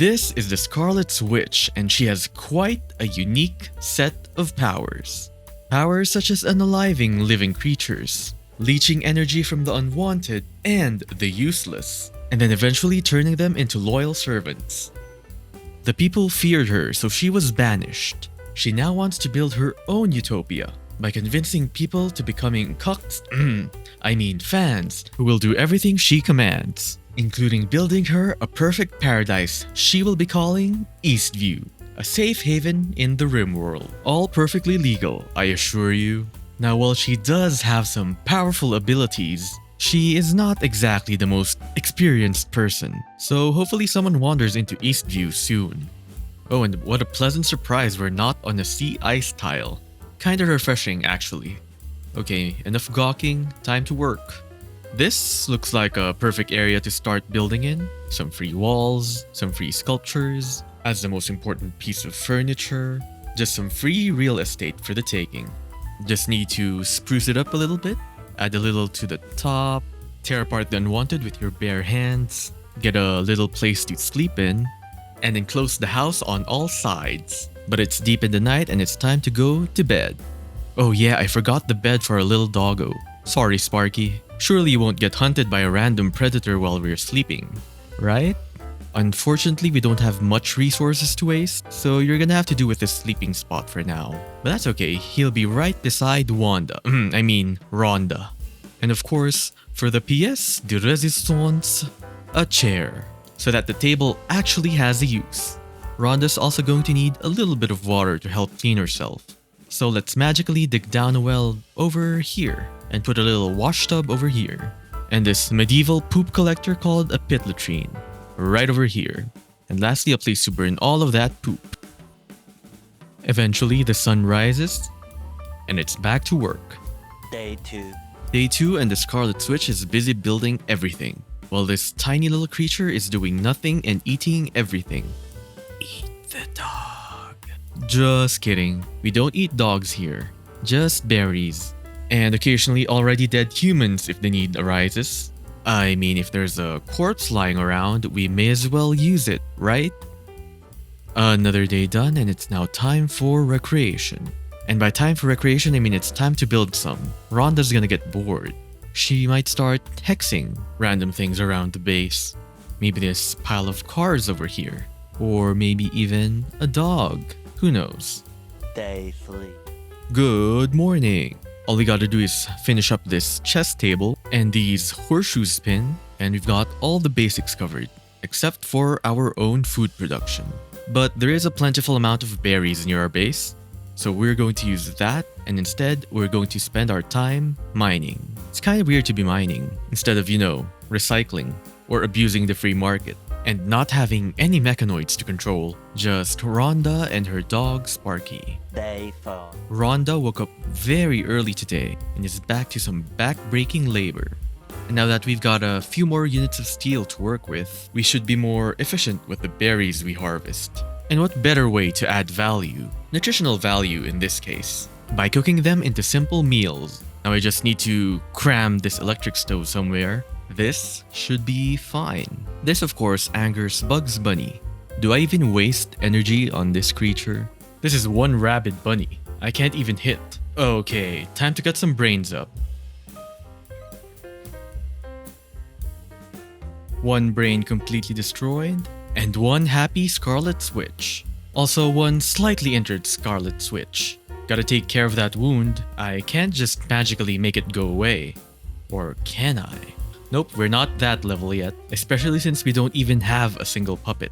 This is the Scarlet Switch, and she has quite a unique set of powers. Powers such as unaliving living creatures, leeching energy from the unwanted and the useless, and then eventually turning them into loyal servants. The people feared her, so she was banished. She now wants to build her own utopia by convincing people to becoming fans who will do everything she commands, including building her a perfect paradise she will be calling Eastview, a safe haven in the Rimworld. All perfectly legal, I assure you. Now, while she does have some powerful abilities, she is not exactly the most experienced person, so hopefully someone wanders into Eastview soon. Oh, and what a pleasant surprise we're not on a sea ice tile. Kinda refreshing, actually. Okay, enough gawking, time to work. This looks like a perfect area to start building in. Some free walls, some free sculptures, as the most important piece of furniture, just some free real estate for the taking. Just need to spruce it up a little bit, add a little to the top, tear apart the unwanted with your bare hands, get a little place to sleep in, and enclose the house on all sides. But it's deep in the night and it's time to go to bed. Oh yeah, I forgot the bed for our little doggo. Sorry, Sparky. Surely you won't get hunted by a random predator while we're sleeping, right? Unfortunately, we don't have much resources to waste, so you're gonna have to do with this sleeping spot for now. But that's okay, he'll be right beside Rhonda. And of course, for the pièce de résistance, a chair, so that the table actually has a use. Rhonda's also going to need a little bit of water to help clean herself. So let's magically dig down a well over here and put a little wash tub over here. And this medieval poop collector called a pit latrine right over here. And lastly, a place to burn all of that poop. Eventually, the sun rises and it's back to work. Day 2. Day 2 and the Scarlet Switch is busy building everything, while this tiny little creature is doing nothing and eating everything. Eat the dog. Just kidding. We don't eat dogs here. Just berries. And occasionally already dead humans if the need arises. I mean, if there's a corpse lying around, we may as well use it, right? Another day done and it's now time for recreation. And by time for recreation, I mean it's time to build some. Rhonda's gonna get bored. She might start hexing random things around the base. Maybe this pile of cars over here. Or maybe even a dog. Who knows? Day 3. Good morning. All we gotta do is finish up this chess table and these horseshoes spin, and we've got all the basics covered, except for our own food production. But there is a plentiful amount of berries near our base, so we're going to use that, and instead we're going to spend our time mining. It's kind of weird to be mining instead of, recycling or abusing the free market. And not having any mechanoids to control, just Rhonda and her dog Sparky. Day 4. Rhonda woke up very early today and is back to some back-breaking labor. And now that we've got a few more units of steel to work with, we should be more efficient with the berries we harvest. And what better way to add value, nutritional value in this case, by cooking them into simple meals. Now I just need to cram this electric stove somewhere. This should be fine. This of course angers Bugs Bunny. Do I even waste energy on this creature? This is one rabid bunny. I can't even hit. Okay, time to get some brains up. One brain completely destroyed, and one happy Scarlet Switch. Also one slightly injured Scarlet Switch. Gotta take care of that wound. I can't just magically make it go away. Or can I? Nope, we're not that level yet, especially since we don't even have a single puppet.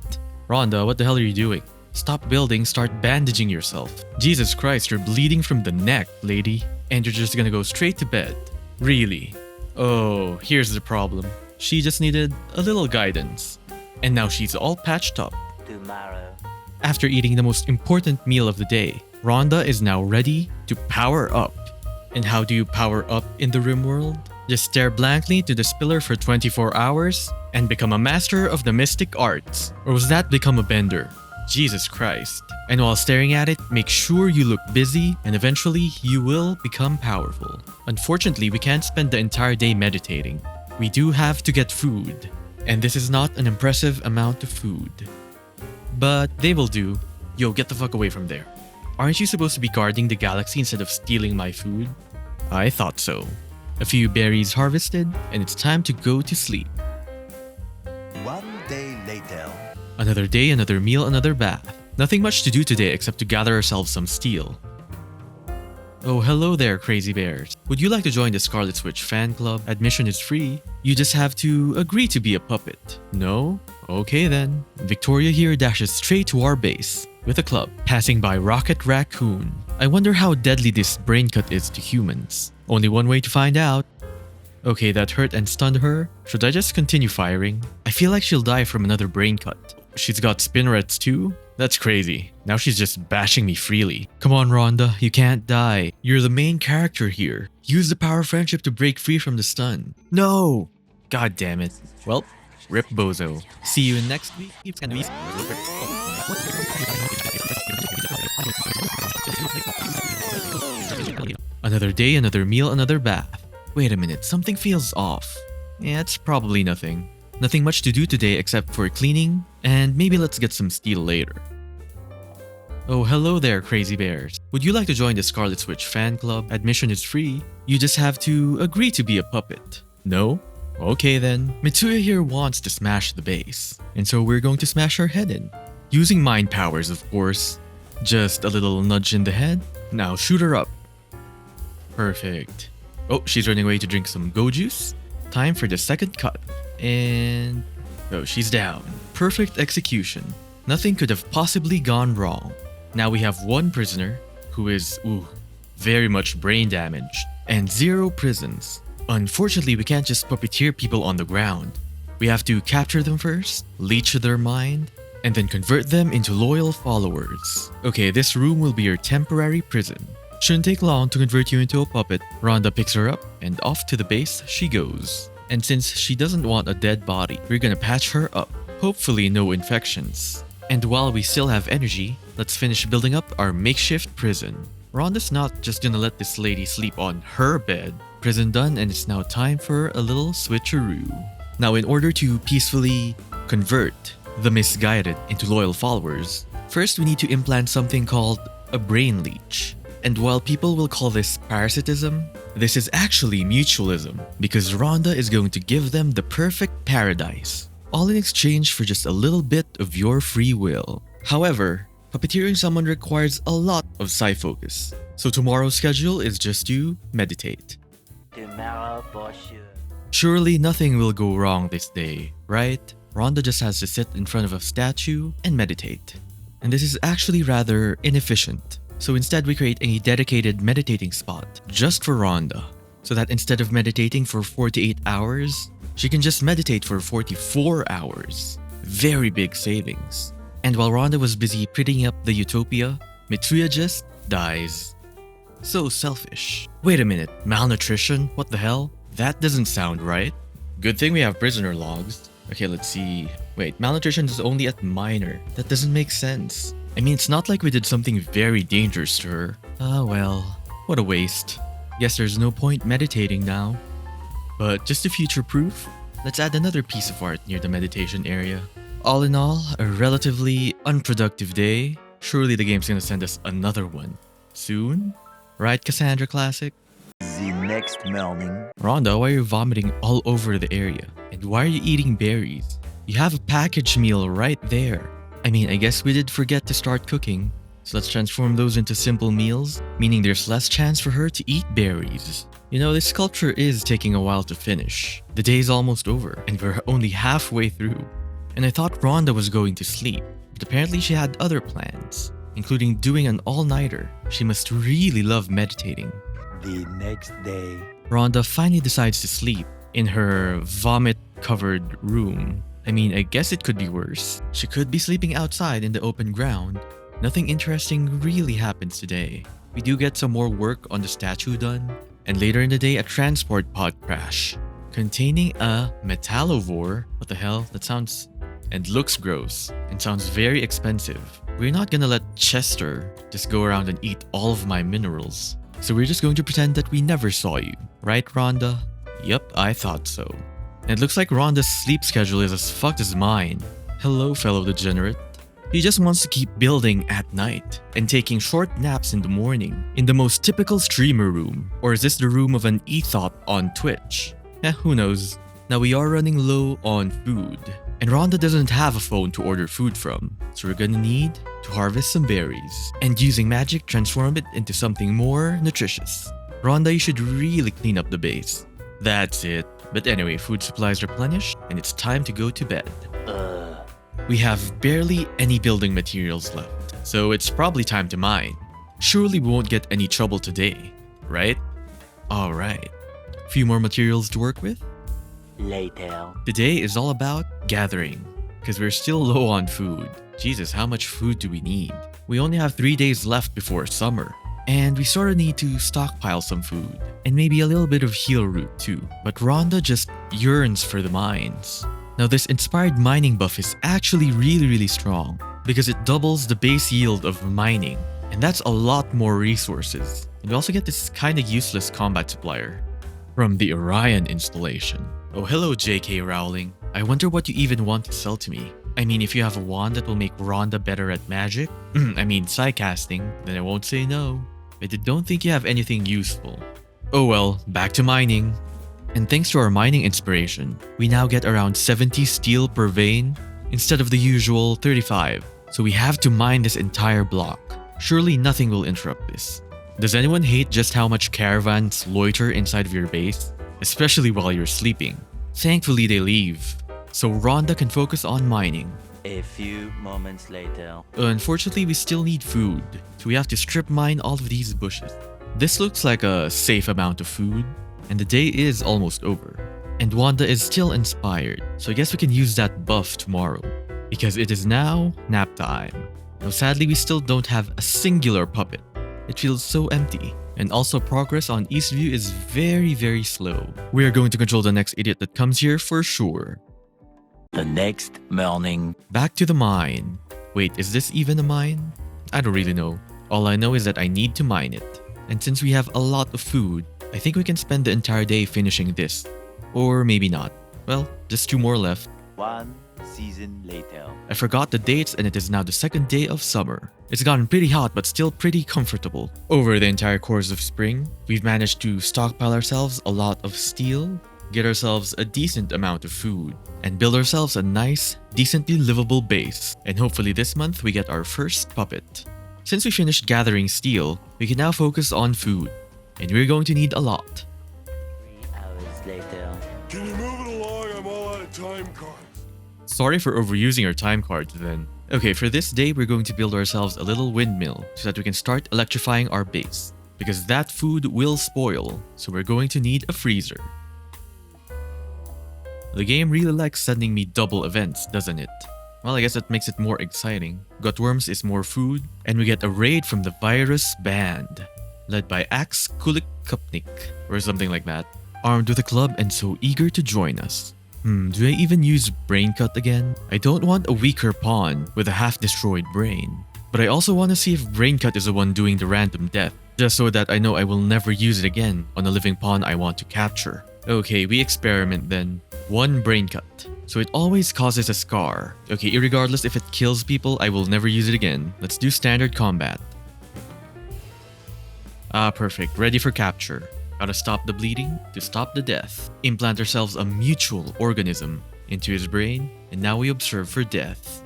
Rhonda, what the hell are you doing? Stop building, start bandaging yourself. Jesus Christ, you're bleeding from the neck, lady. And you're just gonna go straight to bed. Really? Oh, here's the problem. She just needed a little guidance. And now she's all patched up. Tomorrow. After eating the most important meal of the day, Rhonda is now ready to power up. And how do you power up in the Rimworld? Just stare blankly to the spiller for 24 hours and become a master of the mystic arts. Or was that become a bender? Jesus Christ. And while staring at it, make sure you look busy and eventually you will become powerful. Unfortunately, we can't spend the entire day meditating. We do have to get food. And this is not an impressive amount of food. but they will do. Yo, get the fuck away from there. Aren't you supposed to be guarding the galaxy instead of stealing my food? I thought so. A few berries harvested, and it's time to go to sleep. One day later. Another day, another meal, another bath. Nothing much to do today except to gather ourselves some steel. Oh, hello there, crazy bears. Would you like to join the Scarlet Switch fan club? Admission is free. You just have to agree to be a puppet. No? Okay then. Victoria here dashes straight to our base with a club, passing by Rocket Raccoon. I wonder how deadly this brain cut is to humans. Only one way to find out. Okay, that hurt and stunned her. Should I just continue firing? I feel like she'll die from another brain cut. She's got spinnerets too? That's crazy. Now she's just bashing me freely. Come on, Rhonda, you can't die. You're the main character here. Use the power of friendship to break free from the stun. No! God damn it. Well, rip bozo. See you in next week. Another day, another meal, another bath. Wait a minute, something feels off. Yeah, it's probably nothing. Nothing much to do today except for cleaning, and maybe let's get some steel later. Oh, hello there, crazy bears. Would you like to join the Scarlet Switch fan club? Admission is free. You just have to agree to be a puppet. No? Okay then. Mitsuya here wants to smash the base, and so we're going to smash her head in. Using mind powers, of course. Just a little nudge in the head. Now shoot her up. Perfect. Oh, she's running away to drink some go juice. Time for the second cut. And... oh, she's down. Perfect execution. Nothing could have possibly gone wrong. Now we have one prisoner who is, very much brain damaged, and 0 prisons. Unfortunately, we can't just puppeteer people on the ground. We have to capture them first, leech their mind, and then convert them into loyal followers. Okay, this room will be your temporary prison. Shouldn't take long to convert you into a puppet. Rhonda picks her up, and off to the base she goes. And since she doesn't want a dead body, we're gonna patch her up. Hopefully no infections. And while we still have energy, let's finish building up our makeshift prison. Rhonda's not just gonna let this lady sleep on her bed. Prison done, and it's now time for a little switcheroo. Now, in order to peacefully convert the misguided into loyal followers, first we need to implant something called a brain leech. And while people will call this parasitism, this is actually mutualism, because Rhonda is going to give them the perfect paradise, all in exchange for just a little bit of your free will. However, puppeteering someone requires a lot of psi-focus, so tomorrow's schedule is just to meditate. Tomorrow for sure. Surely nothing will go wrong this day, right? Rhonda just has to sit in front of a statue and meditate. And this is actually rather inefficient. So instead we create a dedicated meditating spot just for Rhonda, so that instead of meditating for 48 hours, she can just meditate for 44 hours. Very big savings. And while Rhonda was busy prettying up the utopia, Mitsuya just dies. So selfish. Wait a minute, malnutrition? What the hell? That doesn't sound right. Good thing we have prisoner logs. Okay, let's see. Wait, malnutrition is only at minor. That doesn't make sense. I mean, it's not like we did something very dangerous to her. Ah well, what a waste. Guess there's no point meditating now. But just to future-proof, let's add another piece of art near the meditation area. All in all, a relatively unproductive day. Surely the game's gonna send us another one. Soon? Right, Cassandra Classic? The next morning. Rhonda, why are you vomiting all over the area? And why are you eating berries? You have a packaged meal right there. I mean, I guess we did forget to start cooking. So let's transform those into simple meals, meaning there's less chance for her to eat berries. You know, this sculpture is taking a while to finish. The day's almost over, and we're only halfway through. And I thought Rhonda was going to sleep, but apparently she had other plans, including doing an all-nighter. She must really love meditating. The next day. Rhonda finally decides to sleep in her vomit-covered room. I mean, I guess it could be worse. She could be sleeping outside in the open ground. Nothing interesting really happens today. We do get some more work on the statue done, and later in the day a transport pod crash containing a metallovore. What the hell? That sounds and looks gross and sounds very expensive. We're not gonna let Chester just go around and eat all of my minerals. So we're just going to pretend that we never saw you. Right, Rhonda? Yep, I thought so. And it looks like Rhonda's sleep schedule is as fucked as mine. Hello, fellow degenerate. He just wants to keep building at night and taking short naps in the morning in the most typical streamer room. Or is this the room of an ethot on Twitch? Who knows. Now we are running low on food. And Rhonda doesn't have a phone to order food from, so we're gonna need to harvest some berries and using magic transform it into something more nutritious. Rhonda, you should really clean up the base. That's it. But anyway, food supplies replenished and it's time to go to bed. We have barely any building materials left, so it's probably time to mine. Surely we won't get any trouble today, right? Alright. Few more materials to work with? Later. Today is all about gathering, because we're still low on food. Jesus, how much food do we need? We only have 3 days left before summer, and we sorta need to stockpile some food, and maybe a little bit of heal root too. But Rhonda just yearns for the mines. Now this inspired mining buff is actually really strong, because it doubles the base yield of mining, and that's a lot more resources. And we also get this kinda useless combat supplier from the Orion installation. Oh, hello JK Rowling. I wonder what you even want to sell to me. I mean, if you have a wand that will make Rhonda better at magic, I mean psycasting, then I won't say no. But I don't think you have anything useful. Oh well, back to mining. And thanks to our mining inspiration, we now get around 70 steel per vein instead of the usual 35. So we have to mine this entire block. Surely nothing will interrupt this. Does anyone hate just how much caravans loiter inside of your base? Especially while you're sleeping. Thankfully they leave, so Rhonda can focus on mining. A few moments later. Unfortunately, we still need food, so we have to strip mine all of these bushes. This looks like a safe amount of food, and the day is almost over. And Wanda is still inspired, so I guess we can use that buff tomorrow, because it is now nap time. Now sadly, we still don't have a singular puppet. It feels so empty. And also progress on Eastview is very slow. We are going to control the next idiot that comes here for sure. The next morning. Back to the mine. Wait, is this even a mine? I don't really know. All I know is that I need to mine it. And since we have a lot of food, I think we can spend the entire day finishing this. Or maybe not. Well, just 2 more left. 1 season later. I forgot the dates and it is now the 2nd day of summer. It's gotten pretty hot but still pretty comfortable. Over the entire course of spring, we've managed to stockpile ourselves a lot of steel, get ourselves a decent amount of food, and build ourselves a nice, decently livable base. And hopefully this month we get our first puppet. Since we finished gathering steel, we can now focus on food. And we're going to need a lot. 3 hours later. Can you move it along? I'm all out of time cards. Sorry for overusing our time cards then. Okay, for this day we're going to build ourselves a little windmill so that we can start electrifying our base. Because that food will spoil, so we're going to need a freezer. The game really likes sending me double events, doesn't it? Well, I guess that makes it more exciting. Gutworms is more food, and we get a raid from the Virus Band, led by Axe Kulik Kupnik, or something like that. Armed with a club and so eager to join us. Do I even use Brain Cut again? I don't want a weaker pawn with a half-destroyed brain. But I also want to see if Brain Cut is the one doing the random death, just so that I know I will never use it again on a living pawn I want to capture. Okay, we experiment then. 1 Brain Cut. So it always causes a scar. Okay, irregardless if it kills people, I will never use it again. Let's do standard combat. Ah, perfect. Ready for capture. Gotta stop the bleeding to stop the death. Implant ourselves a mutual organism into his brain, and now we observe for death.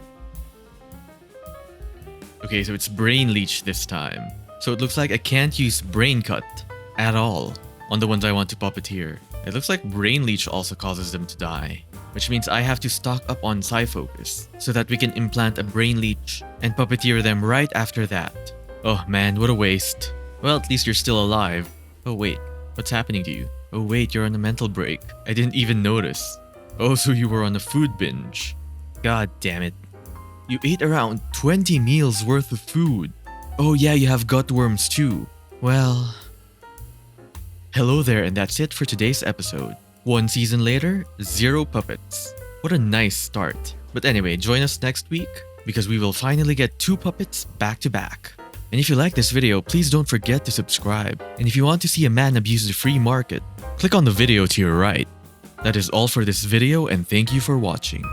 Okay, so it's Brain Leech this time. So it looks like I can't use Brain Cut at all on the ones I want to puppeteer. It looks like Brain Leech also causes them to die, which means I have to stock up on Psyfocus so that we can implant a Brain Leech and puppeteer them right after that. Oh man, what a waste. Well, at least you're still alive. Oh wait, what's happening to you? Oh wait, you're on a mental break. I didn't even notice. Oh, so you were on a food binge. God damn it. You ate around 20 meals worth of food. Oh yeah, you have gutworms too. Well... Hello there, and that's it for today's episode. 1 season later, 0 puppets. What a nice start. But anyway, join us next week because we will finally get 2 puppets back to back. And if you like this video, please don't forget to subscribe. And if you want to see a man abuse the free market, click on the video to your right. That is all for this video, and thank you for watching.